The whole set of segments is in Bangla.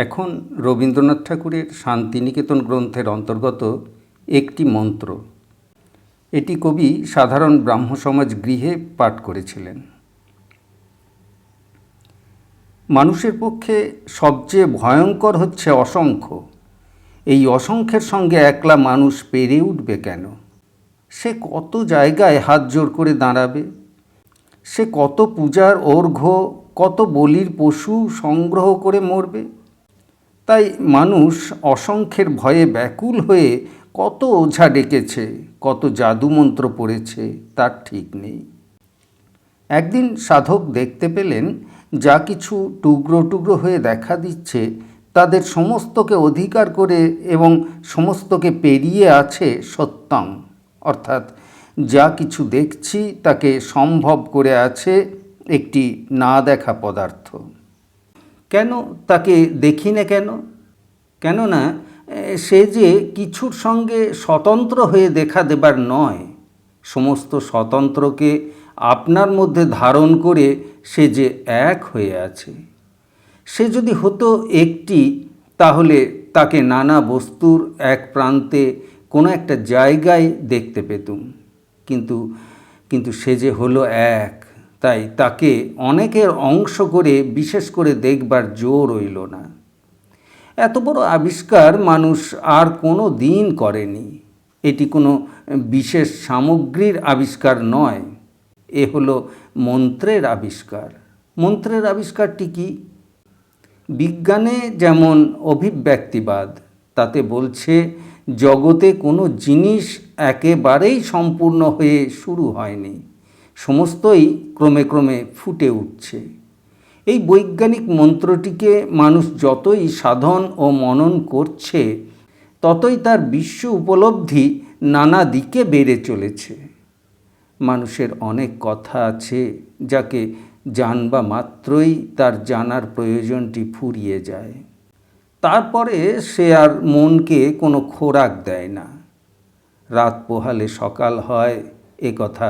এখন রবীন্দ্রনাথ ঠাকুরের শান্তিনিকেতন গ্রন্থের অন্তর্গত একটি মন্ত্র। এটি কবি সাধারণ ব্রাহ্মসমাজ গৃহে পাঠ করেছিলেন। মানুষের পক্ষে সবচেয়ে ভয়ঙ্কর হচ্ছে অসংখ্য। এই অসংখ্যের সঙ্গে একলা মানুষ পেরে উঠবে কেন? সে কত জায়গায় হাত জোড় করে দাঁড়াবে? সে কত পূজার অর্ঘ্য, কত বলির পশু সংগ্রহ করে মরবে? তাই মানুষ অসংখ্যের ভয়ে ব্যাকুল হয়ে কত ওঝা ডেকেছে, কত জাদুমন্ত্র পড়েছে, তার ঠিক নেই। একদিন সাধক দেখতে পেলেন যা কিছু টুকরো টুকরো হয়ে দেখা দিচ্ছে তাদের সমস্তকে অধিকার করে এবং সমস্তকে পেরিয়ে আছে সত্যং, অর্থাৎ যা কিছু দেখছি তাকে সম্ভব করে আছে একটি না দেখা পদার্থ। কেন তাকে দেখি না কেন? কেননা সে যে কিছুর সঙ্গে স্বতন্ত্র হয়ে দেখা দেবার নয়, সমস্ত স্বতন্ত্রকে আপনার মধ্যে ধারণ করে সে যে এক হয়ে আছে। সে যদি হতো একটি, তাহলে তাকে নানা বস্তুর এক প্রান্তে কোনো একটা জায়গায় দেখতে পেতুম, কিন্তু সে যে হলো এক, তাই তাকে অনেকের অংশ করে বিশেষ করে দেখবার জো রইল না। এত বড় আবিষ্কার মানুষ আর কোনো দিন করেনি। এটি কোনো বিশেষ সামগ্রীর আবিষ্কার নয়, এ হলো মন্ত্রের আবিষ্কার। মন্ত্রের আবিষ্কারটি কি? বিজ্ঞানে যেমন অভিব্যক্তিবাদ, তাতে বলছে জগতে কোনো জিনিস একেবারেই সম্পূর্ণ হয়ে শুরু হয়নি, সমস্তই ক্রমে ক্রমে ফুটে উঠছে। এই বৈজ্ঞানিক মন্ত্রটিকে মানুষ যতই সাধন ও মনন করছে, ততই তার বিশ্ব উপলব্ধি নানা দিকে বেড়ে চলেছে। মানুষের অনেক কথা আছে যাকে জানবা মাত্রই তার জানার প্রয়োজনটি ফুরিয়ে যায়। তারপরে সে আর মনকে কোনো খোরাক দেয় না। রাত পোহালে সকাল হয়, এ কথা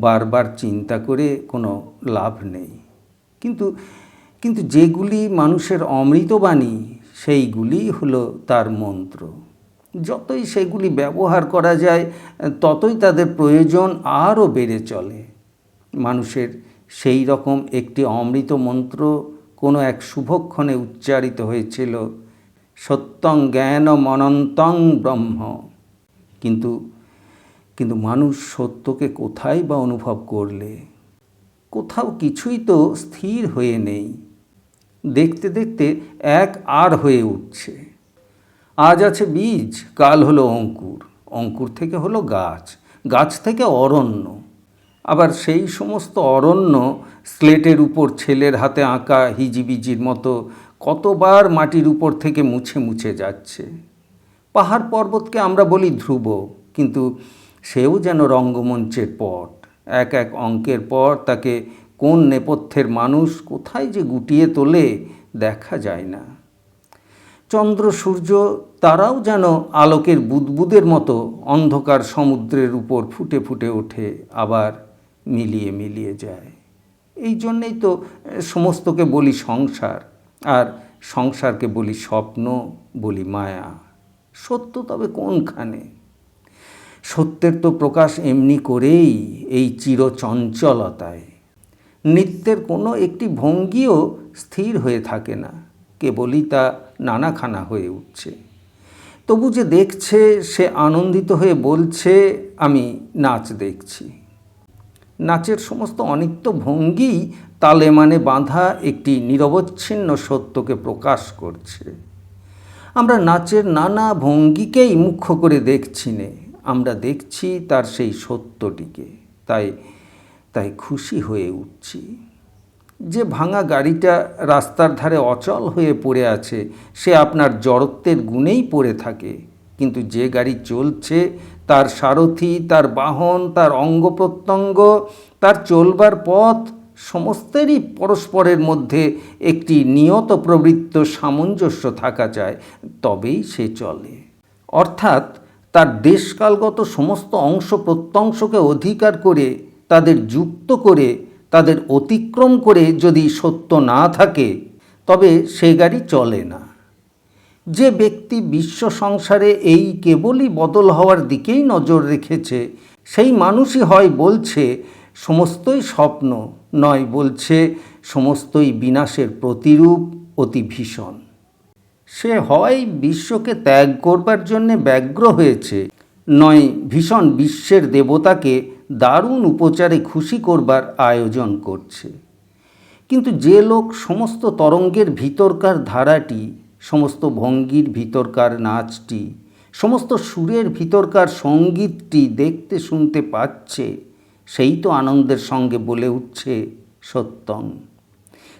বারবার চিন্তা করে কোনো লাভ নেই। কিন্তু যেগুলি মানুষের অমৃতবাণী, সেইগুলি হলো তার মন্ত্র। যতই সেগুলি ব্যবহার করা যায়, ততই তাদের প্রয়োজন আরও বেড়ে চলে। মানুষের সেই রকম একটি অমৃত মন্ত্র কোনো এক শুভক্ষণে উচ্চারিত হয়েছিল, সত্যং জ্ঞানমনন্তং ব্রহ্ম। কিন্তু মানুষ সত্যকে কোথায় বা অনুভব করলে? কোথাও কিছুই তো স্থির হয়ে নেই। দেখতে দেখতে এক আর হয়ে উঠছে। আজ আছে বীজ, কাল হলো অঙ্কুর, অঙ্কুর থেকে হলো গাছ, গাছ থেকে অরণ্য। আবার সেই সমস্ত অরণ্য স্লেটের উপর ছেলের হাতে আঁকা হিজিবিজির মতো কতবার মাটির উপর থেকে মুছে মুছে যাচ্ছে। পাহাড় পর্বতকে আমরা বলি ধ্রুব, কিন্তু সেও যেন রঙ্গমঞ্চের পট। এক এক অঙ্কের পর তাকে কোন নেপথ্যের মানুষ কোথায় যে গুটিয়ে তোলে দেখা যায় না। চন্দ্র সূর্য তারাও যেন আলোকের বুদবুদের মতো অন্ধকার সমুদ্রের উপর ফুটে ফুটে ওঠে, আবার মিলিয়ে মিলিয়ে যায়। এই জন্যেই তো সমস্তকে বলি সংসার, আর সংসারকে বলি স্বপ্ন, বলি মায়া। সত্য তবে কোনখানে? সত্যের তো প্রকাশ এমনি করেই, এই চিরচঞ্চলতায়। নিত্যের কোনো একটি ভঙ্গিও স্থির হয়ে থাকে না, কেবলই তা নানাখানা হয়ে উঠছে। তবু যে দেখছে সে আনন্দিত হয়ে বলছে, আমি নাচ দেখছি। নাচের সমস্ত অনিত্য ভঙ্গি তালে মানে বাঁধা একটি নিরবচ্ছিন্ন সত্যকে প্রকাশ করছে। আমরা নাচের নানা ভঙ্গিকেই মুখ্য করে দেখছি নে, আমরা দেখছি তার সেই সত্যটিকে। তাই খুশি হয়ে উঠছি। যে ভাঙা গাড়িটা রাস্তার ধারে অচল হয়ে পড়ে আছে, সে আপনার জড়ত্বের গুণেই পড়ে থাকে। কিন্তু যে গাড়ি চলছে, তার সারথি, তার বাহন, তার অঙ্গ প্রত্যঙ্গ, তার চলবার পথ, সমস্তেরই পরস্পরের মধ্যে একটি নিয়ত প্রবৃত্ত সামঞ্জস্য থাকা চায়, তবেই সে চলে। অর্থাৎ তার দেশকালগত সমস্ত অংশ প্রত্যংশকে অধিকার করে, তাদের যুক্ত করে, তাদের অতিক্রম করে যদি সত্য না থাকে, তবে সে গাড়ি চলে না। যে ব্যক্তি বিশ্ব সংসারে এই কেবলই বদল হওয়ার দিকেই নজর রেখেছে, সেই মানুষই হয় বলছে সমস্তই স্বপ্ন, নয় বলছে সমস্তই বিনাশের প্রতিরূপ, অতি ভীষণ। সে হয় বিশ্বকে ত্যাগ করবার জন্যে ব্যগ্র হয়েছে, নয় ভীষণ বিশ্বের দেবতাকে দারুণ উপচারে খুশি করবার আয়োজন করছে। কিন্তু যে লোক সমস্ত তরঙ্গের ভিতরকার ধারাটি, সমস্ত ভঙ্গির ভিতরকার নাচটি, সমস্ত সুরের ভিতরকার সঙ্গীতটি দেখতে শুনতে পাচ্ছে, সেই তো আনন্দের সঙ্গে বলে উঠছে সত্যং।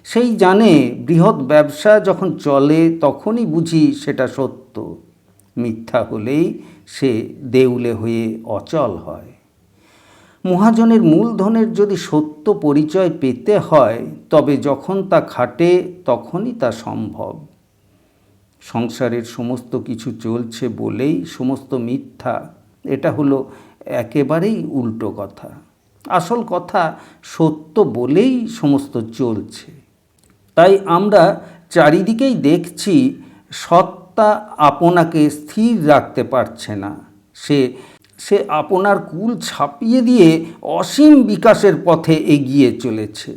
সেই জানে বৃহৎ ব্যবসা যখন চলে তখনই বুঝি সেটা সত্য, মিথ্যা হলেই সে দেউলে হয়ে অচল হয়। মহাজনের মূলধনের যদি সত্য পরিচয় পেতে হয়, তবে যখন তা খাটে তখনই তা সম্ভব। সংসারের সমস্ত কিছু চলছে বলেই সমস্ত মিথ্যা, এটা হলো একেবারেই উল্টো কথা। আসল কথা সত্য বলেই সমস্ত চলছে। তাই আমরা চারিদিকেই দেখছি সত্তা আপনাকে স্থির রাখতে পারছে না, সে আপনার কুল ছাপিয়ে দিয়ে অসীম বিকাশের পথে এগিয়ে চলেছে।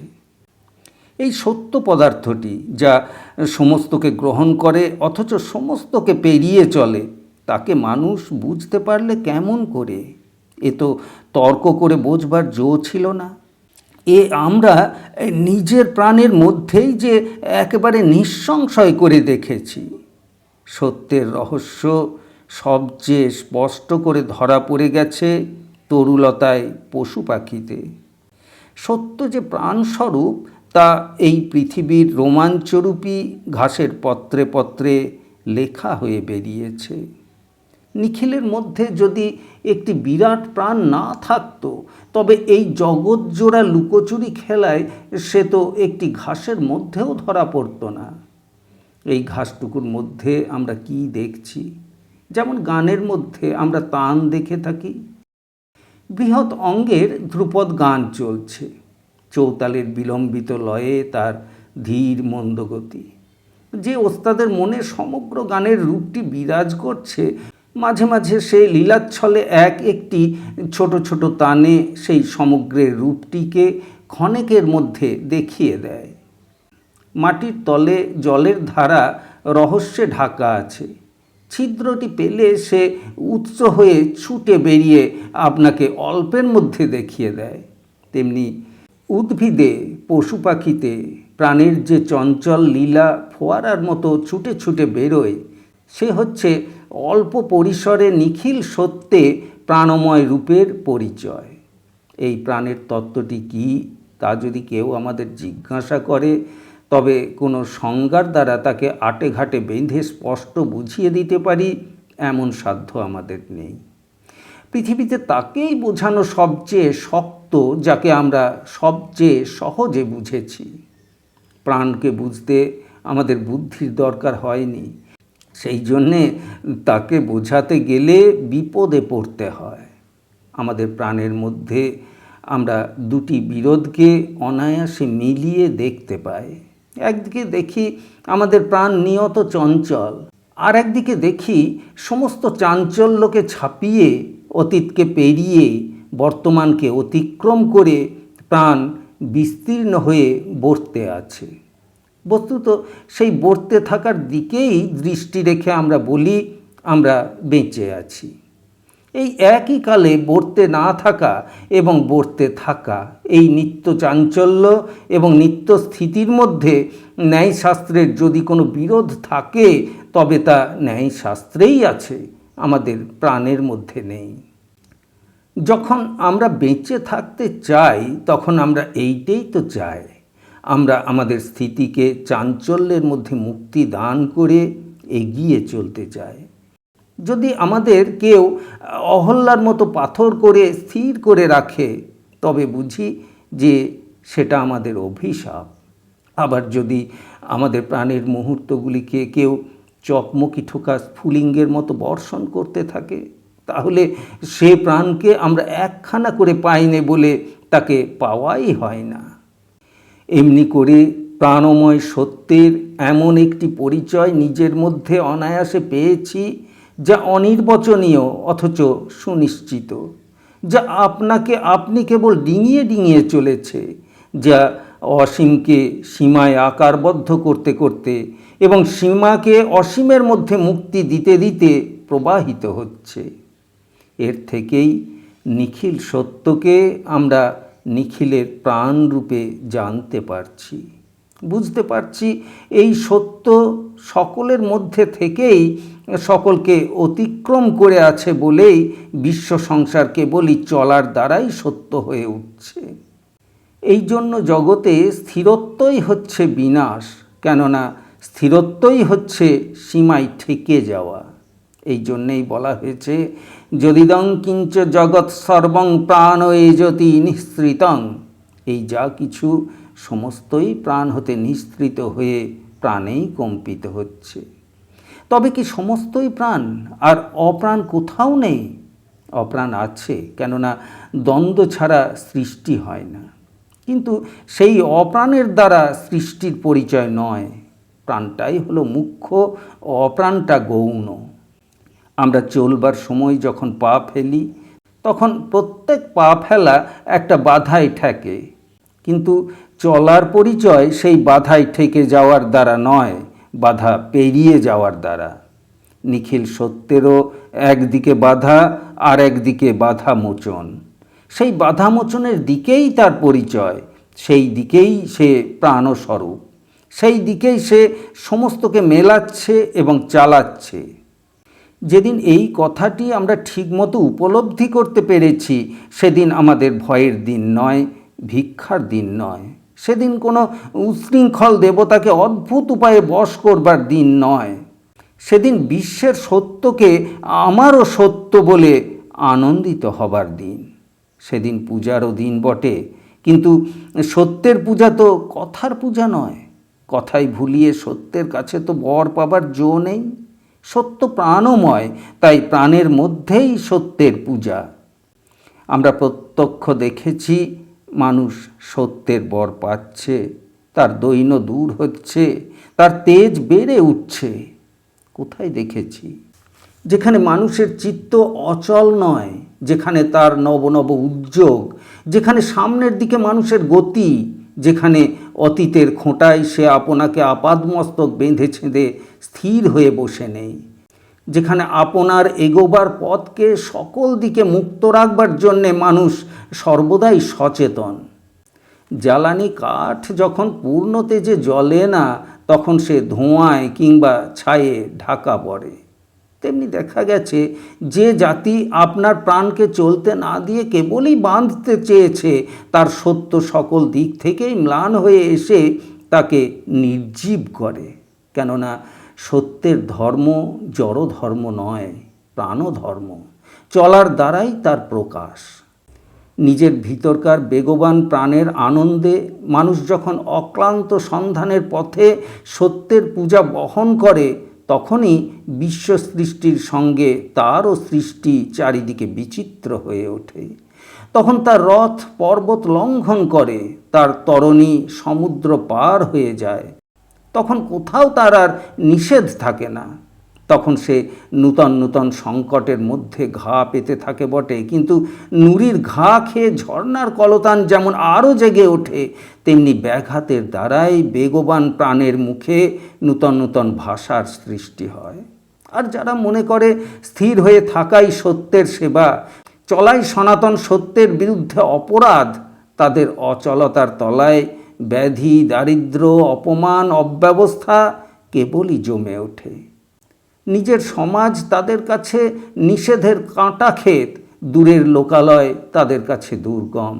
এই সত্য পদার্থটি যা সমস্তকে গ্রহণ করে অথচ সমস্তকে পেরিয়ে চলে, তাকে মানুষ বুঝতে পারলে কেমন করে? এ তো তর্ক করে বোঝবার জো ছিল না। আমরা নিজের প্রাণের মধ্যেই যে একেবারে নিঃসংশয় করে দেখেছি। সত্যের রহস্য সবচেয়ে স্পষ্ট করে ধরা পড়ে গেছে তরুলতায়, পশু পাখিতে। সত্য যে প্রাণস্বরূপ তা এই পৃথিবীর রোমাঞ্চরূপী ঘাসের পত্রে পত্রে লেখা হয়ে বেরিয়েছে। নিখিলের মধ্যে যদি একটি বিরাট প্রাণ না থাকতো, তবে এই জগৎজোড়া লুকোচুরি খেলায় সে তো একটি ঘাসের মধ্যেও ধরা পড়তো না। এই ঘাসটুকুর মধ্যে আমরা কি দেখছি? যেমন গানের মধ্যে আমরা তান দেখে থাকি। বৃহৎ অঙ্গের ধ্রুপদ গান চলছে, চৌতালের বিলম্বিত লয়ে তার ধীর মন্দগতি। যে ওস্তাদের মনে সমগ্র গানের রূপটি বিরাজ করছে, মাঝে মাঝে সে লীলাচ্ছলে একটি ছোট ছোট তানে সেই সমগ্রের রূপটিকে ক্ষণেকের মধ্যে দেখিয়ে দেয়। মাটির তলে জলের ধারা রহস্যে ঢাকা আছে, ছিদ্রটি পেলে সে উৎস হয়ে ছুটে বেরিয়ে আপনাকে অল্পের মধ্যে দেখিয়ে দেয়। তেমনি উদ্ভিদে, পশু পাখিতে প্রাণের যে চঞ্চল লীলা ফোয়ারার মতো ছুটে ছুটে বেরোয়, সে হচ্ছে অল্প পরিসরে নিখিল সত্যে প্রাণময় রূপের পরিচয়। এই প্রাণের তত্ত্বটি কী তা যদি কেউ আমাদের জিজ্ঞাসা করে, তবে কোনো সংজ্ঞার দ্বারা তাকে আটে ঘাটে বেঁধে স্পষ্ট বুঝিয়ে দিতে পারি এমন সাধ্য আমাদের নেই। পৃথিবীতে তাকেই বোঝানো সবচেয়ে শক্ত যাকে আমরা সবচেয়ে সহজে বুঝেছি। প্রাণকে বুঝতে আমাদের বুদ্ধির দরকার হয়নি, সেই জন্যে তাকে বোঝাতে গেলে বিপদে পড়তে হয়। আমাদের প্রাণের মধ্যে আমরা দুটি বিরোধকে অনায়াসে মিলিয়ে দেখতে পাই। একদিকে দেখি আমাদের প্রাণ নিয়ত চঞ্চল, আর একদিকে দেখি সমস্ত চাঞ্চল্যকে ছাপিয়ে, অতীতকে পেরিয়ে, বর্তমানকে অতিক্রম করে প্রাণ বিস্তীর্ণ হয়ে বর্তে আছে। বস্তুত সেই বর্তে থাকার দিকেই দৃষ্টি রেখে আমরা বলি আমরা বেঁচে আছি। এই একই কালে বর্তে না থাকা এবং বর্তে থাকা, এই নিত্য চাঞ্চল্য এবং নিত্য স্থিতির মধ্যে ন্যায়শাস্ত্রের যদি কোনো বিরোধ থাকে, তবে তা ন্যায়শাস্ত্রেই আছে, আমাদের প্রাণের মধ্যে নেই। যখন আমরা বেঁচে থাকতে চাই, তখন আমরা এইটাই তো চাই। আমরা আমাদের স্থিতিকে চাঞ্চল্যের মধ্যে মুক্তি দান করে এগিয়ে চলতে চাই। যদি আমাদের কেউ অহল্যার মতো পাথর করে স্থির করে রাখে, তবে বুঝি যে সেটা আমাদের অভিশাপ। আবার যদি আমাদের প্রাণের মুহূর্তগুলিকে কেউ চকমকি ঠোকা স্ফুলিঙ্গের মতো বর্ষণ করতে থাকে, তাহলে সে প্রাণকে আমরা একখানা করে পাইনে বলে তাকে পাওয়াই হয় না। এমনি করে প্রাণময় সত্যের এমন একটি পরিচয় নিজের মধ্যে অনায়াসে পেয়েছি, যা অনির্বচনীয় অথচ সুনিশ্চিত, যা আপনাকে আপনি কেবল ডিঙিয়ে ডিঙিয়ে চলেছে, যা অসীমকে সীমায় আকারবদ্ধ করতে করতে এবং সীমাকে অসীমের মধ্যে মুক্তি দিতে দিতে প্রবাহিত হচ্ছে। এর থেকেই নিখিল সত্যকে আমরা নিখিলের প্রাণরূপে জানতে পারছি, বুঝতে পারছি। এই সত্য সকলের মধ্যে থেকেই সকলকে অতিক্রম করে আছে বলেই বিশ্ব সংসার কেবলই চলার দ্বারাই সত্য হয়ে উঠছে। এই জন্য জগতে স্থিরত্বই হচ্ছে বিনাশ, কেননা স্থিরত্বই হচ্ছে সীমায় ঠেকে যাওয়া। এই জন্যেই বলা হয়েছে, যদিদং কিঞ্চ জগৎ সর্বং প্রাণ এজতি নিঃসৃতং। এই যা কিছু সমস্তই প্রাণ হতে নিঃসৃত হয়ে প্রাণেই কম্পিত হচ্ছে। তবে কি সমস্তই প্রাণ, আর অপ্রাণ কোথাও নেই? অপ্রাণ আছে, কেননা দ্বন্দ্ব ছাড়া সৃষ্টি হয় না। কিন্তু সেই অপ্রাণের দ্বারা সৃষ্টির পরিচয় নয়। প্রাণটাই হলো মুখ্য, অপ্রাণটা গৌণ। আমরা চলবার সময় যখন পা ফেলি, তখন প্রত্যেক পা ফেলা একটা বাধায় ঠেকে, কিন্তু চলার পরিচয় সেই বাধায় ঠেকে যাওয়ার দ্বারা নয়, বাধা পেরিয়ে যাওয়ার দ্বারা। নিখিল সত্যেরও একদিকে বাধা, আর একদিকে বাধা মোচন। সেই বাধা মোচনের দিকেই তার পরিচয়, সেই দিকেই সে প্রাণস্বরূপ, সেই দিকেই সে সমস্তকে মেলাচ্ছে এবং চালাচ্ছে। যেদিন এই কথাটি আমরা ঠিকমতো উপলব্ধি করতে পেরেছি, সেদিন আমাদের ভয়ের দিন নয়, ভিক্ষার দিন নয়। সেদিন কোনো উচ্ছৃঙ্খল দেবতাকে অদ্ভুত উপায়ে বশ করবার দিন নয়। সেদিন বিশ্বের সত্যকে আমারও সত্য বলে আনন্দিত হবার দিন। সেদিন পূজারও দিন বটে, কিন্তু সত্যের পূজা তো কথার পূজা নয়। কথাই ভুলিয়ে সত্যের কাছে তো বর পাবার জো নেই। সত্য প্রাণময়, তাই প্রাণের মধ্যেই সত্যের পূজা। আমরা প্রত্যক্ষ দেখেছি, মানুষ সত্যের বর পাচ্ছে, তার দৈন্য দূর হচ্ছে, তার তেজ বেড়ে উঠছে। কোথায় দেখেছি? যেখানে মানুষের চিত্ত অচল নয়, যেখানে তার নব নব উদ্যোগ, যেখানে সামনের দিকে মানুষের গতি, যেখানে অতীতের খোঁটায় সে আপনাকে আপাদমস্তক বেঁধে ছেঁধে স্থির হয়ে বসে নেই, যেখানে আপনার এগোবার পথকে সকল দিকে মুক্ত রাখবার জন্যে মানুষ সর্বদাই সচেতন। জ্বালানি কাঠ যখন পূর্ণ তেজে জ্বলে না, তখন সে ধোঁয়ায় কিংবা ছায়ে ঢাকা পড়ে। তেমনি দেখা গেছে, যে জাতি আপনার প্রাণকে চলতে না দিয়ে কেবলই বাঁধতে চেয়েছে, তার সত্য সকল দিক থেকেই ম্লান হয়ে এসে তাকে নির্জীব করে। কেননা সত্যের ধর্ম জড় ধর্ম নয়, প্রাণধর্ম। চলার দ্বারাই তার প্রকাশ। নিজের ভিতরকার বেগবান প্রাণের আনন্দে মানুষ যখন অক্লান্ত সন্ধানের পথে সত্যের পূজা বহন করে, তখনই বিশ্ব সৃষ্টির সঙ্গে তারও সৃষ্টি চারিদিকে বিচিত্র হয়ে ওঠে। তখন তার রথ পর্বত লঙ্ঘন করে, তার তরণী সমুদ্র পার হয়ে যায়। তখন কোথাও তার আর নিষেধ থাকে না। তখন সে নূতন নূতন সংকটের মধ্যে ঘা পেতে থাকে বটে, কিন্তু নুড়ির ঘা খেয়ে ঝর্ণার কলতান যেমন আরও জেগে ওঠে, তেমনি ব্যাঘাতের দ্বারাই বেগবান প্রাণের মুখে নূতন নূতন ভাষার সৃষ্টি হয়। আর যারা মনে করে স্থির হয়ে থাকাই সত্যের সেবা, চলাই সনাতন সত্যের বিরুদ্ধে অপরাধ, তাদের অচলতার তলায় ব্যাধি, দারিদ্র্য, অপমান, অব্যবস্থা কেবলই জমে ওঠে। নিজের সমাজ তাদের কাছে নিষেধের কাঁটা ক্ষেত, দূরের লোকালয় তাদের কাছে দুর্গম।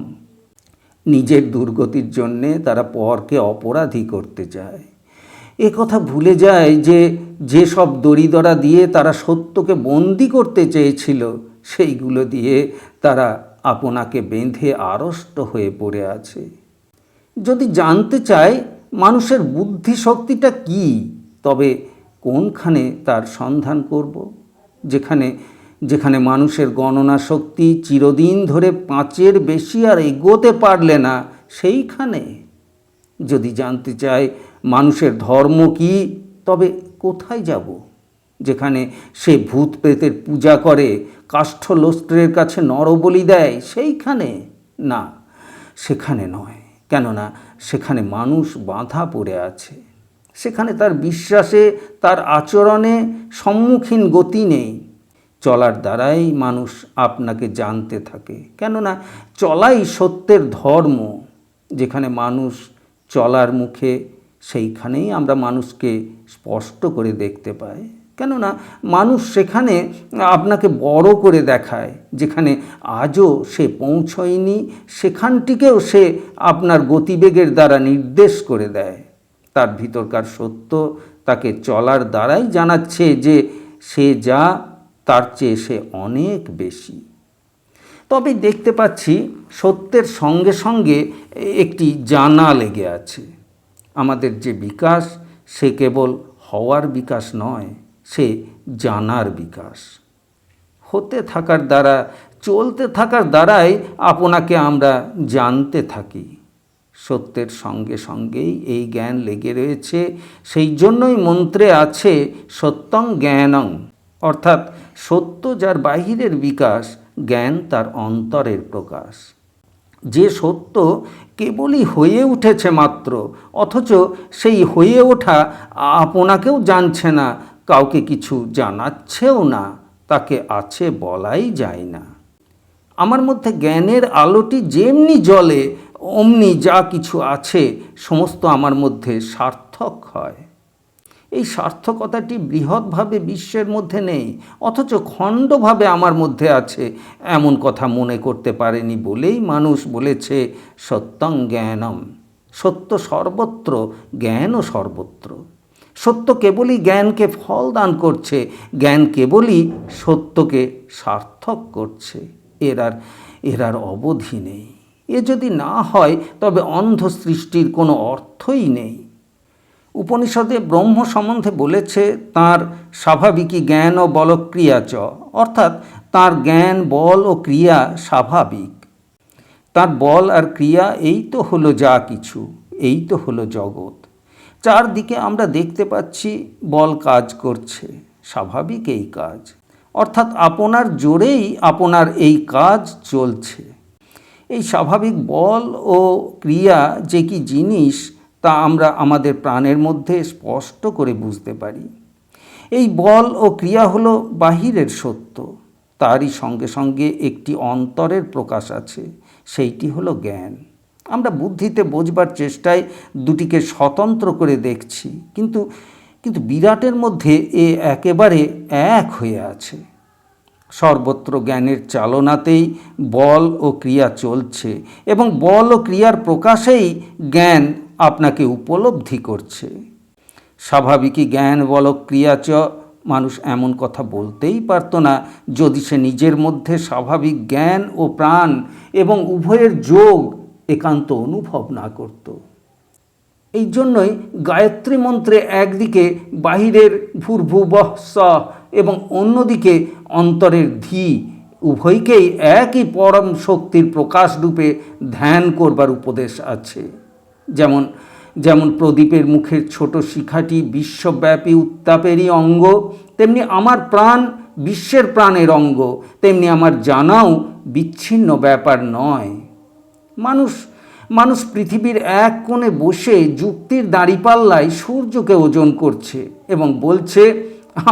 নিজের দুর্গতির জন্যে তারা পরকে অপরাধী করতে চায়। এ কথা ভুলে যায় যে যেসব দড়িদড়া দিয়ে তারা সত্যকে বন্দি করতে চেয়েছিল, সেইগুলো দিয়ে তারা আপনাকে বেঁধে আড়ষ্ট হয়ে পড়ে আছে। যদি জানতে চায় মানুষের বুদ্ধি শক্তিটা কী, তবে কোনখানে তার সন্ধান করব? যেখানে যেখানে মানুষের গণনা শক্তি চিরদিন ধরে 5-এর বেশি আর এগোতে পারলে না, সেইখানে। যদি জানতে চাই মানুষের ধর্ম কি, তবে কোথায় যাব? যেখানে সে ভূত প্রেতের পূজা করে, কাষ্ঠলস্ত্রের কাছে নরবলি দেয়, সেইখানে? না, সেখানে নয়। কেননা সেখানে মানুষ বাঁধা পড়ে আছে। সেখানে তার বিশ্বাসে, তার আচরণে সম্মুখীন গতি নেই। চলার দ্বারাই মানুষ আপনাকে জানতে থাকে। কেননা চলাই সত্যের ধর্ম। যেখানে মানুষ চলার মুখে, সেইখানেই আমরা মানুষকে স্পষ্ট করে দেখতে পাই। কেননা মানুষ সেখানে আপনাকে বড় করে দেখায়। যেখানে আজও সে পৌঁছয়নি, সেখানটিকেও সে আপনার গতিবেগের দ্বারা নির্দেশ করে দেয়। তার ভিতরকার সত্য তাকে চলার দ্বারাই জানাচ্ছে যে সে যা, তার চেয়ে সে অনেক বেশি। তবে দেখতে পাচ্ছি সত্যের সঙ্গে সঙ্গে একটি জানা লেগে আছে। আমাদের যে বিকাশ, সে কেবল হওয়ার বিকাশ নয়, সে জানার বিকাশ। হতে থাকার দ্বারা, চলতে থাকার দ্বারাই আপনাকে আমরা জানতে থাকি। সত্যের সঙ্গে সঙ্গেই এই জ্ঞান লেগে রয়েছে। সেই জন্যই মন্ত্রে আছে সত্যং জ্ঞানং, অর্থাৎ সত্য যার বাহিরের বিকাশ, জ্ঞান তার অন্তরের প্রকাশ। যে সত্য কেবলই হয়ে উঠেছে মাত্র, অথচ সেই হয়ে ওঠা আপনাকেও জানছে না, কাউকে কিছু জানাচ্ছেও না, তাকে আছে বলাই যায় না। আমার মধ্যে জ্ঞানের আলোটি যেমনি জ্বলে, অমনি যা কিছু আছে সমস্ত আমার মধ্যে সার্থক হয়। এই সার্থকতাটি বৃহৎভাবে বিশ্বের মধ্যে নেই, অথচ খণ্ডভাবে আমার মধ্যে আছে, এমন কথা মনে করতে পারেনি বলেই মানুষ বলেছে সত্যং জ্ঞানম। সত্য সর্বত্র, জ্ঞানও সর্বত্র। সত্য কেবলই জ্ঞানকে ফল দান করছে, জ্ঞান কেবলই সত্যকে সার্থক করছে। এর আর অবধি নেই। এ যদি না হয় তবে অন্ধ সৃষ্টির কোনো অর্থই নেই। উপনিষদে ব্রহ্ম সম্বন্ধে বলেছে তাঁর স্বাভাবিকই জ্ঞান ও বলক্রিয়া চ, অর্থাৎ তাঁর জ্ঞান, বল ও ক্রিয়া স্বাভাবিক। তার বল আর ক্রিয়া এই তো হলো যা কিছু, এই তো হলো জগৎ। চারদিকে আমরা দেখতে পাচ্ছি বল কাজ করছে, স্বাভাবিক এই কাজ, অর্থাৎ আপনার জোরেই আপনার এই কাজ চলছে। এই স্বাভাবিক বল ও ক্রিয়া যে কি জিনিস, তা আমরা আমাদের প্রাণের মধ্যে স্পষ্ট করে বুঝতে পারি। এই বল ও ক্রিয়া হলো বাহিরের সত্য, তারই সঙ্গে সঙ্গে একটি অন্তরের প্রকাশ আছে, সেইটি হলো জ্ঞান। আমরা বুদ্ধিতে বোঝবার চেষ্টায় দুটিকে স্বতন্ত্র করে দেখছি, কিন্তু বিরাটের মধ্যে এ একেবারে এক হয়ে আছে। সর্বত্র জ্ঞানের চালনাতেই বল ও ক্রিয়া চলছে, এবং বল ও ক্রিয়ার প্রকাশেই জ্ঞান আপনাকে উপলব্ধি করছে। স্বাভাবিকই জ্ঞান বল ক্রিয়া চ, মানুষ এমন কথা বলতেই পারত না যদি সে নিজের মধ্যে স্বাভাবিক জ্ঞান ও প্রাণ এবং উভয়ের যোগ একান্ত অনুভব না করত। এই জন্যই গায়ত্রী মন্ত্রে একদিকে বাহিরের ভূর্ভুবঃ স্বঃ এবং অন্যদিকে অন্তরের ধী, উভয়কেই একই পরম শক্তির প্রকাশ রূপে ধ্যান করবার উপদেশ আছে। যেমন প্রদীপের মুখের ছোট শিখাটি বিশ্বব্যাপী উত্তাপেরই অঙ্গ, তেমনি আমার প্রাণ বিশ্বের প্রাণের অঙ্গ, তেমনি আমার জানাও বিচ্ছিন্ন ব্যাপার নয়। মানুষ পৃথিবীর এক কোণে বসে যুক্তির দাঁড়িপাল্লায় সূর্যকে ওজন করছে এবং বলছে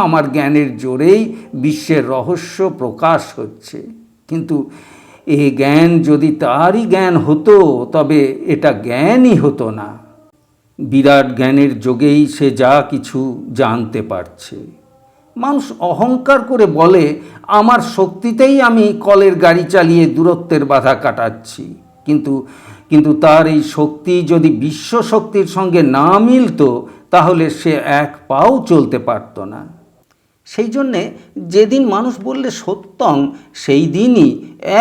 আমার জ্ঞানের জোরেই বিশ্বের রহস্য প্রকাশ হচ্ছে। কিন্তু এ জ্ঞান যদি তারই জ্ঞান হতো, তবে এটা জ্ঞানই হতো না। বিরাট জ্ঞানের যোগেই সে যা কিছু জানতে পারছে। মানুষ অহংকার করে বলে আমার শক্তিতেই আমি কলের গাড়ি চালিয়ে দূরত্বের বাধা কাটাচ্ছি, কিন্তু তার এই শক্তি যদি বিশ্ব শক্তির সঙ্গে না মিলত, তাহলে সে এক পাও চলতে পারত না। সেই জন্যে যেদিন মানুষ বললে সত্যং, সেই দিনই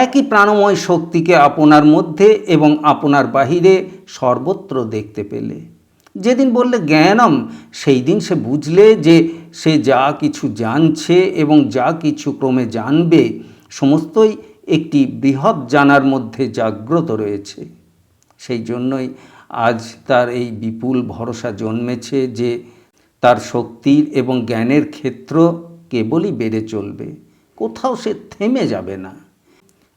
একই প্রাণময় শক্তিকে আপনার মধ্যে এবং আপনার বাহিরে সর্বত্র দেখতে পেলে। যেদিন বললে জ্ঞানম, সেই দিন সে বুঝলে যে সে যা কিছু জানছে এবং যা কিছু ক্রমে জানবে, সমস্তই একটি বৃহৎ জানার মধ্যে জাগ্রত রয়েছে। সেই জন্যই আজ তার এই বিপুল ভরসা জন্মেছে যে তার শক্তির এবং জ্ঞানের ক্ষেত্র কেবলই বেড়ে চলবে, কোথাও সে থেমে যাবে না।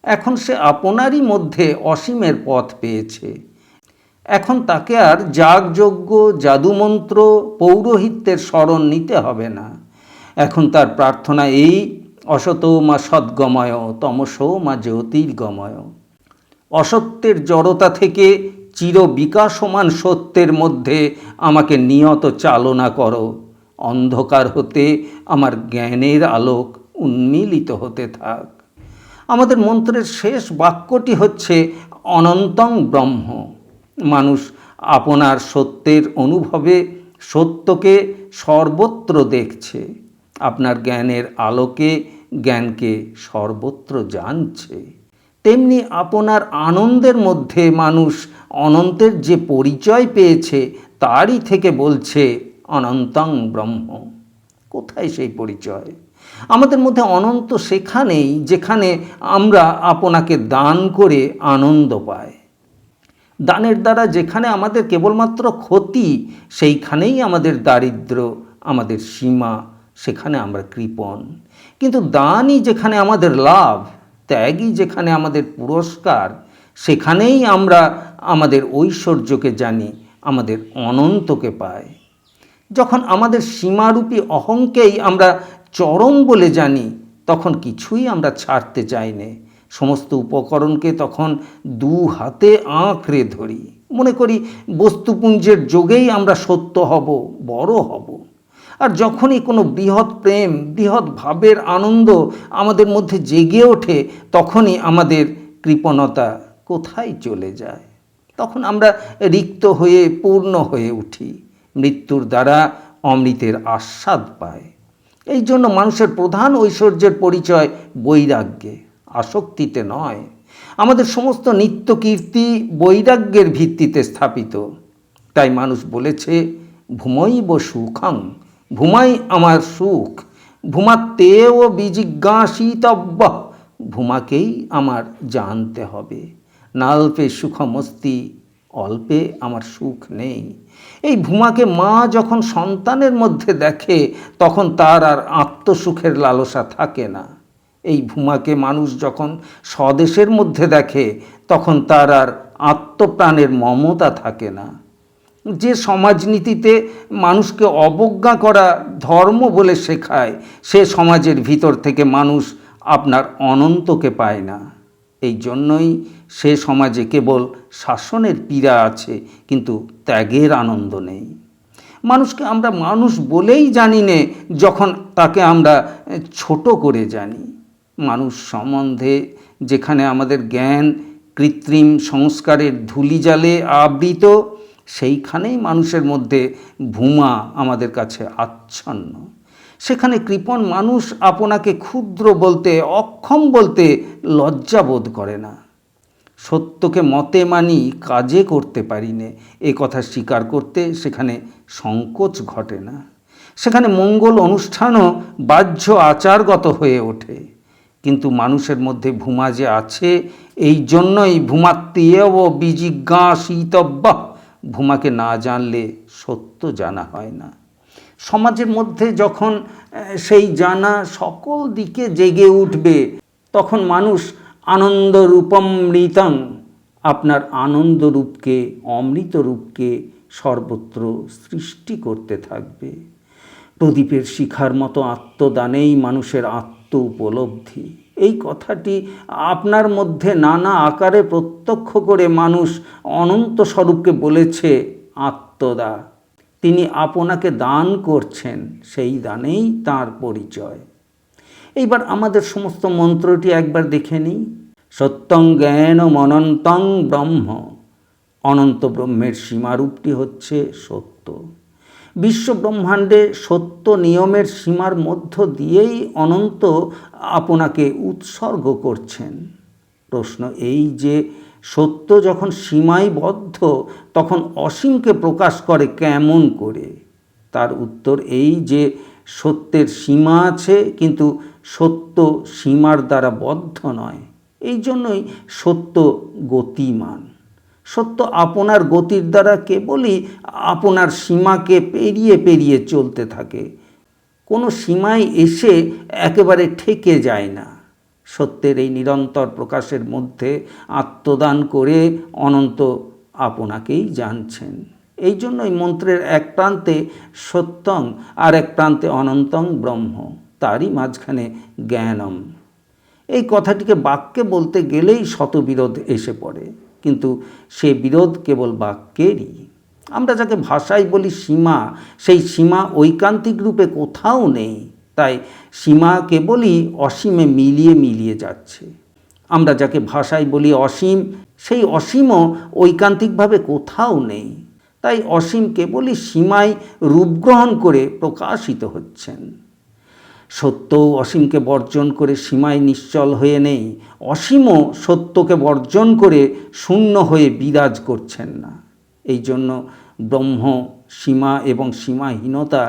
এখন সে আপনারই মধ্যে অসীমের পথ পেয়েছে। এখন তাকে আর যাগযজ্ঞ, জাদুমন্ত্র, পৌরোহিত্যের শরণ নিতে হবে না। এখন তার প্রার্থনা এই, অসতো মা সদ্গময়, তমসো মা জ্যোতির্গময়। অসত্যের জড়তা থেকে চির বিকাশমান সত্যের মধ্যে আমাকে নিয়ত চালনা করো। অন্ধকার হতে আমার জ্ঞানের আলোক উন্মীলিত হতে থাক। আমাদের মন্ত্রের শেষ বাক্যটি হচ্ছে অনন্তং ব্রহ্ম। মানুষ আপনার সত্যের অনুভবে সত্যকে সর্বত্র দেখছে, আপনার জ্ঞানের আলোকে জ্ঞানকে সর্বত্র জানছে। তেমনি আপনার আনন্দের মধ্যে মানুষ অনন্তের যে পরিচয় পেয়েছে তারই থেকে বলছে অনন্তং ব্রহ্ম। কোথায় সেই পরিচয়? আমাদের মধ্যে অনন্ত সেখানেই যেখানে আমরা আপনাকে দান করে আনন্দ পাই। দানের দ্বারা যেখানে আমাদের কেবলমাত্র ক্ষতি, সেইখানেই আমাদের দারিদ্র্য, আমাদের সীমা, সেখানে আমরা কৃপণ। কিন্তু দানই যেখানে আমাদের লাভ, ত্যাগই যেখানে আমাদের পুরস্কার, সেখানেই আমরা আমাদের ঐশ্বর্যকে জানি, আমাদের অনন্তকে পাই। যখন আমাদের সীমারূপী অহংকেই আমরা চরম বলে জানি, তখন কিছুই আমরা ছাড়তে চাই না। সমস্ত উপকরণকে তখন দু হাতে আঁকড়ে ধরি, মনে করি বস্তুপুঞ্জের যোগেই আমরা সত্য হব, বড় হব। আর যখনই কোনো বৃহৎ প্রেম, বৃহৎ ভাবের আনন্দ আমাদের মধ্যে জেগে ওঠে, তখনই আমাদের কৃপণতা কোথায় চলে যায়। তখন আমরা রিক্ত হয়ে পূর্ণ হয়ে উঠি, মৃত্যুর দ্বারা অমৃতের আস্বাদ পায়। এই জন্য মানুষের প্রধান ঐশ্বর্যের পরিচয় বৈরাগ্যে, আসক্তিতে নয়। আমাদের সমস্ত নিত্যকীর্তি বৈরাগ্যের ভিত্তিতে স্থাপিত। তাই মানুষ বলেছে ভূমৈব সুখং, ভূমাই আমার সুখ, ভূমাত্মেও বিজিজ্ঞাসিতব্য, ভূমাকেই আমার জানতে হবে। নাল্পে সুখমস্তি, অল্পে আমার সুখ নেই। এই ভূমাকে মা যখন সন্তানের মধ্যে দেখে, তখন তার আর আত্মসুখের লালসা থাকে না। এই ভূমাকে মানুষ যখন স্বদেশের মধ্যে দেখে, তখন তার আর আত্মপ্রাণের মমতা থাকে না। যে সমাজনীতিতে মানুষকে অবজ্ঞা করা ধর্ম বলে শেখায়, সে সমাজের ভিতর থেকে মানুষ আপনার অনন্তকে পায় না। এই জন্যই সে সমাজে কেবল শাসনের পীড়া আছে, কিন্তু ত্যাগের আনন্দ নেই। মানুষকে আমরা মানুষ বলেই জানি নে যখন তাকে আমরা ছোট করে জানি। মানুষ সম্বন্ধে যেখানে আমাদের জ্ঞান কৃত্রিম সংস্কারের ধূলিজালে আবৃত, সেইখানেই মানুষের মধ্যে ভূমা আমাদের কাছে আচ্ছন্ন। সেখানে কৃপণ মানুষ আপনাকে ক্ষুদ্র বলতে, অক্ষম বলতে লজ্জা বোধ করে না। সত্যকে মতে মানি, কাজে করতে পারি নে, এ কথা স্বীকার করতে সেখানে সংকোচ ঘটে না। সেখানে মঙ্গল অনুষ্ঠানও বাহ্য আচারগত হয়ে ওঠে। কিন্তু মানুষের মধ্যে ভূমা যে আছে, এই জন্যই ভূমাত্মেও বিজিজ্ঞাসিতব্য, ভূমাকে না জানলে সত্য জানা হয় না। সমাজের মধ্যে যখন সেই জানা সকল দিকে জেগে উঠবে, তখন মানুষ আনন্দরূপমৃতং, আপনার আনন্দরূপকে, অমৃতরূপকে সর্বত্র সৃষ্টি করতে থাকবে। প্রদীপের শিখার মতো আত্মদানেই মানুষের আত্ম উপলব্ধি। এই কথাটি আপনার মধ্যে নানা আকারে প্রত্যক্ষ করে মানুষ অনন্ত স্বরূপকে বলেছে আত্মদা। তিনি আপনাকে দান করছেন, সেই দানেই তাঁর পরিচয়। এইবার আমাদের সমস্ত মন্ত্রটি একবার দেখে নিই। সত্যং জ্ঞানমনন্তং ব্রহ্ম, অনন্ত ব্রহ্মের সীমারূপটি হচ্ছে সত্য। বিশ্ব ব্রহ্মাণ্ডে সত্য নিয়মের সীমার মধ্য দিয়েই অনন্ত আপনাকে উৎসর্গ করছেন। প্রশ্ন এই যে সত্য যখন সীমায় বদ্ধ, তখন অসীমকে প্রকাশ করে কেমন করে? তার উত্তর এই যে সত্যের সীমা আছে, কিন্তু সত্য সীমার দ্বারা বদ্ধ নয়। এই জন্যই সত্য গতিমান। সত্য আপনার গতির দ্বারা কেবলই আপনার সীমাকে পেরিয়ে পেরিয়ে চলতে থাকে, কোনো সীমায় এসে একেবারে ঠেকে যায় না। সত্যের এই নিরন্তর প্রকাশের মধ্যে আত্মদান করে অনন্ত আপনাকেই জানছেন। এই জন্যই মন্ত্রের এক প্রান্তে সত্যং আর এক প্রান্তে অনন্তং ব্রহ্ম, তারই মাঝখানে জ্ঞানম। এই কথাটিকে বাক্যে বলতে গেলেই শতবিরোধ এসে পড়ে, কিন্তু সে বিরোধ কেবল বাক্যেরই। আমরা যাকে ভাষায় বলি সীমা, সেই সীমা ঐকান্তিক রূপে কোথাও নেই, তাই সীমা কেবলই অসীমে মিলিয়ে মিলিয়ে যাচ্ছে। আমরা যাকে ভাষায় বলি অসীম, সেই অসীমও ঐকান্তিকভাবে কোথাও নেই, তাই অসীম কেবলই সীমায় রূপগ্রহণ করে প্রকাশিত হচ্ছেন। সত্যও অসীমকে বর্জন করে সীমায় নিশ্চল হয়ে নেই, অসীমও সত্যকে বর্জন করে শূন্য হয়ে বিরাজ করছেন না। এই জন্য ব্রহ্ম সীমা এবং সীমাহীনতা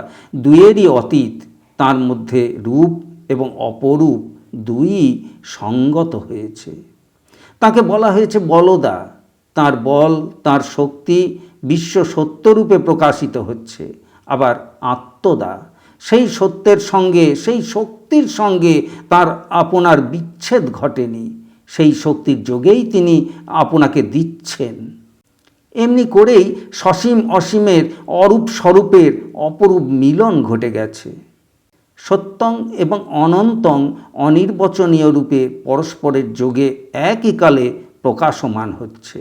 দুয়েরই অতীত, তার মধ্যে রূপ এবং অপরূপ দুইই সঙ্গত হয়েছে। তাকে বলা হয়েছে বলদা, তার বল তার শক্তি বিশ্ব সত্যরূপে প্রকাশিত হচ্ছে। আবার আত্মদা, সেই সত্যের সঙ্গে সেই শক্তির সঙ্গে তার আপনার বিচ্ছেদ ঘটেনি, সেই শক্তির যোগেই তিনি আপনাকে দিচ্ছেন। এমনি করেই সসীম অসীমের অরূপ স্বরূপের অপরূপ মিলন ঘটে গেছে। সত্যং এবং অনন্তং অনির্বচনীয় রূপে পরস্পরের যোগে একই কালে প্রকাশমান হচ্ছে।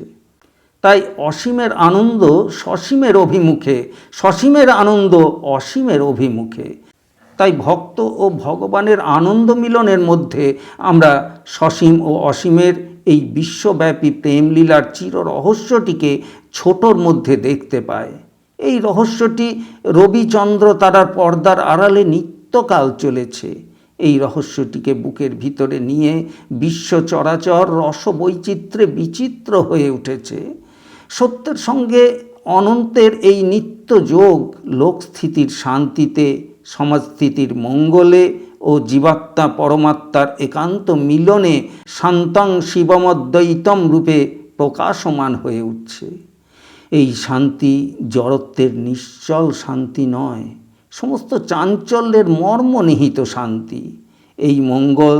তাই অসীমের আনন্দ সসীমের অভিমুখে, সসীমের আনন্দ অসীমের অভিমুখে। তাই ভক্ত ও ভগবানের আনন্দ মিলনের মধ্যে আমরা সসীম ও অসীমের এই বিশ্বব্যাপী প্রেমলীলার চির রহস্যটিকে ছোটোর মধ্যে দেখতে পাই। এই রহস্যটি রবিচন্দ্র তারার পর্দার আড়ালে নিত্যকাল চলেছে। এই রহস্যটিকে বুকের ভিতরে নিয়ে বিশ্ব চরাচর রসবৈচিত্র্যে বিচিত্র হয়ে উঠেছে। সত্যের সঙ্গে অনন্তের এই নিত্য যোগ লোকস্থিতির শান্তিতে, সমাজস্থিতির মঙ্গলে ও জীবাত্মা পরমাত্মার একান্ত মিলনে শান্তং শিবমদ্বৈতম রূপে প্রকাশমান হয়ে উঠছে। এই শান্তি জড়ত্বের নিশ্চল শান্তি নয়, সমস্ত চাঞ্চল্যের মর্মনিহিত শান্তি। এই মঙ্গল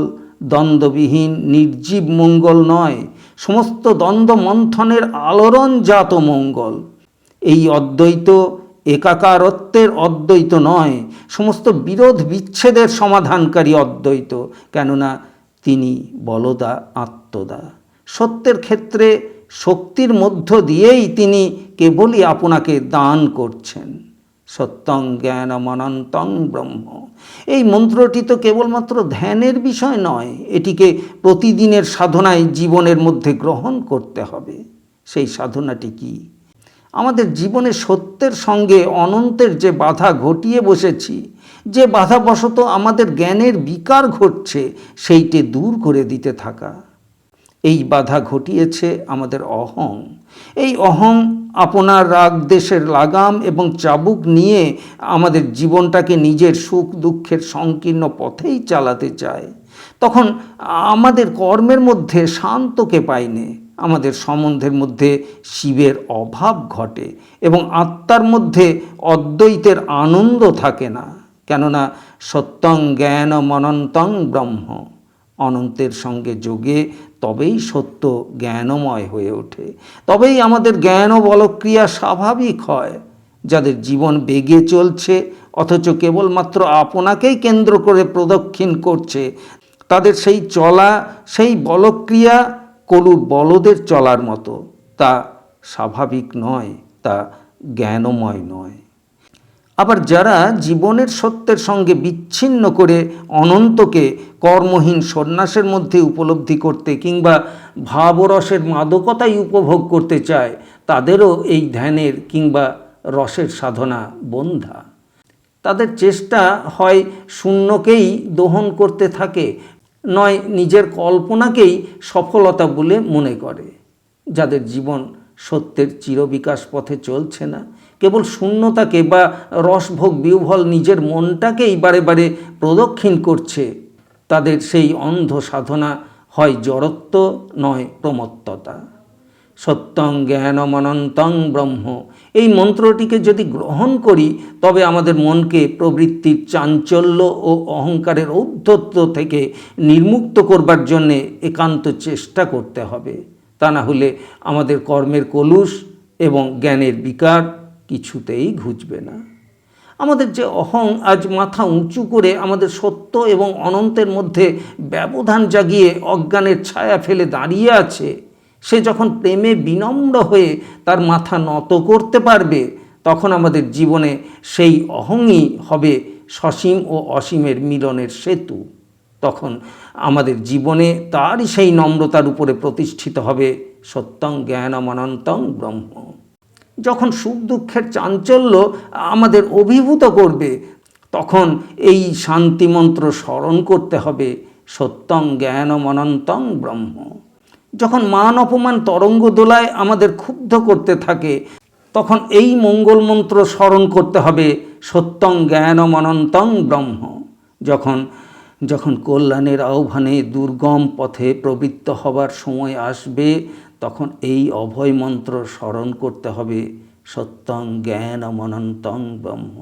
দ্বন্দ্ববিহীন নির্জীব মঙ্গল নয়, সমস্ত দ্বন্দ্ব মন্থনের আলোড়নজাত মঙ্গল। এই অদ্বৈত একাকারত্বের অদ্বৈত নয়, সমস্ত বিরোধ বিচ্ছেদের সমাধানকারী অদ্বৈত, কেননা তিনি বলদা আত্মদা। সত্যের ক্ষেত্রে শক্তির মধ্য দিয়েই তিনি কেবলই আপনাকে দান করছেন। সত্যং জ্ঞানম অনন্তং ব্রহ্ম। এই মন্ত্রটি তো কেবলমাত্র ধ্যানের বিষয় নয়, এটিকে প্রতিদিনের সাধনায় জীবনের মধ্যে গ্রহণ করতে হবে। সেই সাধনাটি কি? আমাদের জীবনে সত্যের সঙ্গে অনন্তের যে বাধা ঘটিয়ে বসেছি, যে বাধাবশত আমাদের জ্ঞানের বিকার ঘটছে, সেইটি দূর করে দিতে থাকা। এই বাধা ঘটিয়েছে আমাদের অহং। এই অহং আপনার রাগ দেশের লাগাম এবং চাবুক নিয়ে আমাদের জীবনটাকে নিজের সুখ দুঃখের সংকীর্ণ পথেই চালাতে চায়। তখন আমাদের কর্মের মধ্যে শান্তকে পাইনে, আমাদের সম্বন্ধের মধ্যে শিবের অভাব ঘটে এবং আত্মার মধ্যে অদ্বৈতের আনন্দ থাকে না। কেননা সত্যং জ্ঞানম অনন্তং ব্রহ্ম, অনন্তের সঙ্গে যোগে তবেই সত্য জ্ঞানময় হয়ে ওঠে, তবেই আমাদের জ্ঞান ও বলক্রিয়া স্বাভাবিক হয়। যাদের জীবন বেগে চলছে অথচ কেবলমাত্র আপনাকেই কেন্দ্র করে প্রদক্ষিণ করছে, তাদের সেই চলা, সেই বলক্রিয়া কলুর বলদের চলার মতো। তা স্বাভাবিক নয়, তা জ্ঞানময় নয়। আবার যারা জীবনের সত্যের সঙ্গে বিচ্ছিন্ন করে অনন্তকে কর্মহীন সন্ন্যাসের মধ্যে উপলব্ধি করতে কিংবা ভাবরসের মাদকতাই উপভোগ করতে চায়, তাদেরও এই ধ্যানের কিংবা রসের সাধনা বন্ধা। তাদের চেষ্টা হয় শূন্যকেই দহন করতে থাকে, নয় নিজের কল্পনাকেই সফলতা বলে মনে করে। যাদের জীবন সত্যের চিরবিকাশ পথে চলছে না, কেবল শূন্যতাকে বা রসভোগ বিহ্বল নিজের মনটাকেই বারে বারে প্রদক্ষিণ করছে, তাদের সেই অন্ধ সাধনা হয় জড়ত্ব নয় প্রমত্ততা। সত্যং জ্ঞানম অনন্তং ব্রহ্ম। এই মন্ত্রটিকে যদি গ্রহণ করি তবে আমাদের মনকে প্রবৃত্তির চাঞ্চল্য ও অহংকারের ঔদ্ধত্য থেকে নির্মুক্ত করবার জন্যে একান্ত চেষ্টা করতে হবে। তা না হলে আমাদের কর্মের কলুষ এবং জ্ঞানের বিকার কিছুতেই ঘুচবে না। আমাদের যে অহং আজ মাথা উঁচু করে আমাদের সত্য এবং অনন্তের মধ্যে ব্যবধান জাগিয়ে অজ্ঞানের ছায়া ফেলে দাঁড়িয়ে আছে, সে যখন প্রেমে বিনম্র হয়ে তার মাথা নত করতে পারবে, তখন আমাদের জীবনে সেই অহংই হবে সসীম ও অসীমের মিলনের সেতু। তখন আমাদের জীবনে তারই সেই নম্রতার উপরে প্রতিষ্ঠিত হবে সত্যং জ্ঞানম অনন্তং ব্রহ্ম। যখন সুখ দুঃখের চাঞ্চল্য আমাদের অভিভূত করবে, তখন এই শান্তিমন্ত্র স্মরণ করতে হবে সত্যং জ্ঞানম অনন্তং ব্রহ্ম। যখন মান অপমান তরঙ্গ দোলায় আমাদের ক্ষুব্ধ করতে থাকে, তখন এই মঙ্গল মন্ত্র স্মরণ করতে হবে সত্যং জ্ঞানম অনন্তং ব্রহ্ম। যখন কল্যাণের আহ্বানে দুর্গম পথে প্রবৃত্ত হবার সময় আসবে, তখন এই অভয় মন্ত্র স্মরণ করতে হবে সত্যং জ্ঞানম অনন্তং ব্রহ্ম।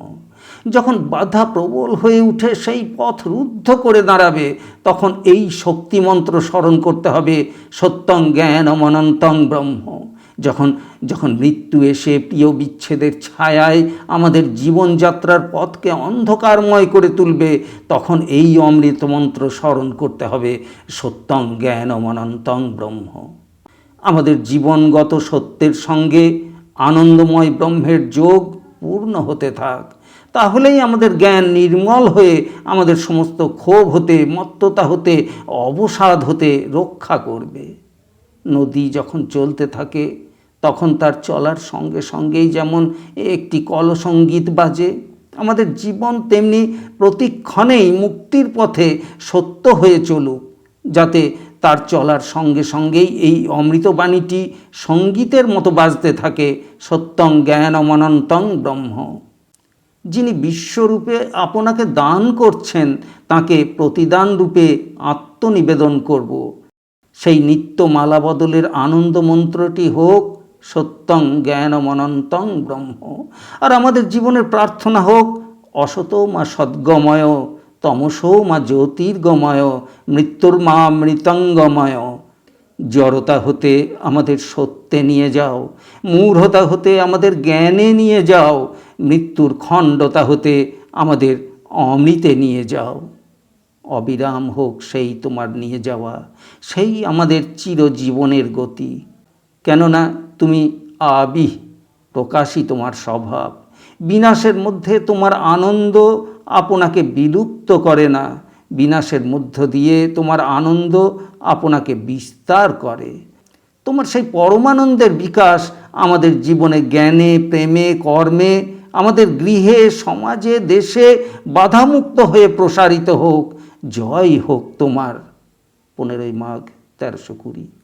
যখন বাধা প্রবল হয়ে উঠে সেই পথ রুদ্ধ করে দাঁড়াবে, তখন এই শক্তিমন্ত্র স্মরণ করতে হবে সত্যং জ্ঞানম অনন্তং ব্রহ্ম। যখন মৃত্যু এসে প্রিয় বিচ্ছেদের ছায়ায় আমাদের জীবনযাত্রার পথকে অন্ধকারময় করে তুলবে, তখন এই অমৃত মন্ত্র স্মরণ করতে হবে সত্যং জ্ঞানম অনন্তং ব্রহ্ম। আমাদের জীবনগত সত্যের সঙ্গে আনন্দময় ব্রহ্মের যোগ পূর্ণ হতে থাক, তাহলেই আমাদের জ্ঞান নির্মল হয়ে আমাদের সমস্ত ক্ষোভ হতে, মত্ততা হতে, অবসাদ হতে রক্ষা করবে। নদী যখন চলতে থাকে, তখন তার চলার সঙ্গে সঙ্গেই যেমন একটি কলসঙ্গীত বাজে, আমাদের জীবন তেমনি প্রতিক্ষণেই মুক্তির পথে সত্য হয়ে চলুক, যাতে তার চলার সঙ্গে সঙ্গেই এই অমৃতবাণীটি সঙ্গীতের মতো বাজতে থাকে সত্যং জ্ঞানম অনন্তং ব্রহ্ম। যিনি বিশ্বরূপে আপনাকে দান করছেন, তাকে প্রতিদান রূপে আত্মনিবেদন করব। সেই নিত্য মালা বদলের আনন্দ মন্ত্রটি হোক সত্যং জ্ঞানম অনন্তং ব্রহ্ম। আর আমাদের জীবনের প্রার্থনা হোক অসতো মা সদ্গময়, তমসো মা জ্যোতির্গময়, মৃত্যুর মা মৃতঙ্গময়। জড়তা হতে আমাদের সত্যে নিয়ে যাও, মূঢ়তা হতে আমাদের জ্ঞানে নিয়ে যাও, মৃত্যুর খণ্ডতা হতে আমাদের অমৃতে নিয়ে যাও। অবিরাম হোক সেই তোমার নিয়ে যাওয়া, সেই আমাদের চিরজীবনের গতি। কেননা তুমি আবিহ, প্রকাশই তোমার স্বভাব। বিনাশের মধ্যে তোমার আনন্দ আপনাকে বিলুপ্ত করে না, বিনাশের মধ্য দিয়ে তোমার আনন্দ আপনাকে বিস্তার করে। তোমার সেই পরমানন্দের বিকাশ আমাদের জীবনে জ্ঞানে, প্রেমে, কর্মে, আমাদের গৃহে, সমাজে, দেশে বাধামুক্ত হয়ে প্রসারিত হোক। জয় হোক তোমার। 15ই মাঘ 1320।